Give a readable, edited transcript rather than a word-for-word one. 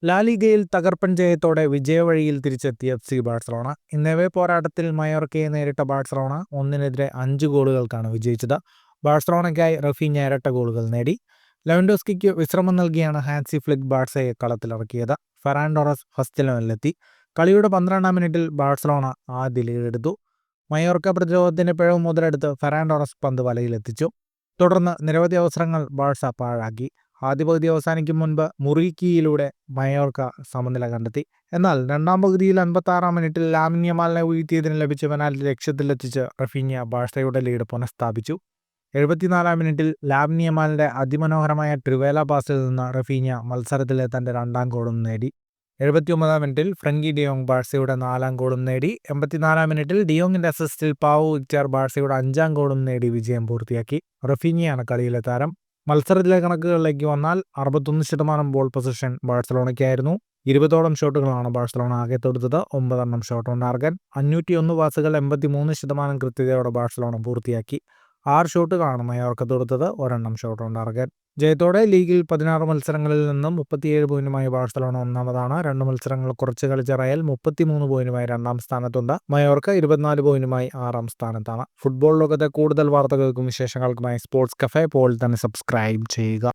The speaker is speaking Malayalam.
ലാലിഗയിൽ തകർപ്പൻ ജയത്തോടെ വിജയവഴിയിൽ തിരിച്ചെത്തിയ FC ബാഴ്സലോണ. ഇന്നലെ പോരാട്ടത്തിൽ മയോർക്കയെ നേരിട്ട ബാഴ്സലോണ 1-നെതിരെ 5 ഗോളുകൾക്കാണ് വിജയിച്ചത്. ബാഴ്സലോണയ്ക്കായി റഫീഞ്ഞ ഇരട്ട ഗോളുകൾ നേടി. ലെവൻഡോസ്കിക്ക് വിശ്രമം നൽകിയാണ് ഹാൻസി ഫ്ലിക്ക് ബാഴ്സയെ കളത്തിലിറക്കിയത്. ഫെറാൻ ടോറസ് ഫസ്റ്റ് 11-ലെത്തി. കളിയുടെ 12-ാം മിനിറ്റിൽ ബാഴ്സലോണ ആദ്യ ലീഡെടുത്തു. മയോർക്ക പ്രതിരോധത്തിന്റെ പിഴവ് മുതലെടുത്ത് ഫെറാൻ ടോറസ് പന്ത് വലയിലെത്തിച്ചു. തുടർന്ന് നിരവധി അവസരങ്ങൾ ബാഴ്സ പാഴാക്കി. ആദ്യ പകുതി അവസാനിക്കും മുൻപ് മുറിക്കിയിലൂടെ മയോർക്ക സമനില കണ്ടെത്തി. എന്നാൽ രണ്ടാം പകുതിയിൽ 56-ാം മിനിറ്റിൽ ലാമിൻ യമാലിനെ വീഴ്ത്തിയതിന് ലഭിച്ച പെനാൽറ്റി ലക്ഷ്യത്തിലെത്തിച്ച് റഫീഞ്ഞ ബാഴ്സയുടെ ലീഡ് പുനഃസ്ഥാപിച്ചു. 74-ാം മിനിറ്റിൽ ലാമിൻ യമാലിന്റെ അതിമനോഹരമായ ട്രിവേല പാസിൽ നിന്ന് റഫീഞ്ഞ മത്സരത്തിലെ തന്റെ 2ാം ഗോളും നേടി. 79-ാം മിനിറ്റിൽ ഫ്രങ്കി ഡിയോങ് ബാഴ്സയുടെ 4ാം ഗോളും നേടി. 84-ാം മിനിറ്റിൽ ഡിയോങ്ങിന്റെ അസിസ്റ്റിൽ പാവോ വിക്ടർ ബാഴ്സയുടെ 5ാം ഗോളും നേടി വിജയം പൂർത്തിയാക്കി. റഫീഞ്ഞയാണ് കളിയിലെ താരം. മത്സരത്തിലെ കണക്കുകളിലേക്ക് വന്നാൽ 61% ബോൾ പൊസിഷൻ ബാഴ്സലോണയ്ക്കായിരുന്നു. 20ഓളം ഷോട്ടുകളാണ് ബാഴ്സലോണ ആകെ തൊടുത്തത്. 9 ഷോട്ട് ഓൺ ടാർഗറ്റ്. 501 പാസുകൾ 83% കൃത്യതയോടെ ബാഴ്സലോണ പൂർത്തിയാക്കി. 6 ഷോട്ടുകളാണ് മയോർക്ക തൊടുത്തത്. 1 shot on target. ജയത്തോടെ ലീഗിൽ 16 മത്സരങ്ങളിൽ നിന്നും 37 പോയിന്റുമായി ബാഴ്സലോണ ഒന്നാമതാണ്. 2 മത്സരങ്ങൾ കുറച്ച് കളിച്ച റയൽ 33 പോയിന്റുമായി 2ാം സ്ഥാനത്തുണ്ട്. മയോർക്ക 24 പോയിന്റുമായി 6ാം സ്ഥാനത്താണ്. ഫുട്ബോൾ ലോകത്തെ കൂടുതൽ വാർത്തകൾക്കും വിശേഷങ്ങൾക്കുമായി സ്പോർട്സ് കഫേ ഇപ്പോൾ തന്നെ സബ്സ്ക്രൈബ് ചെയ്യുക.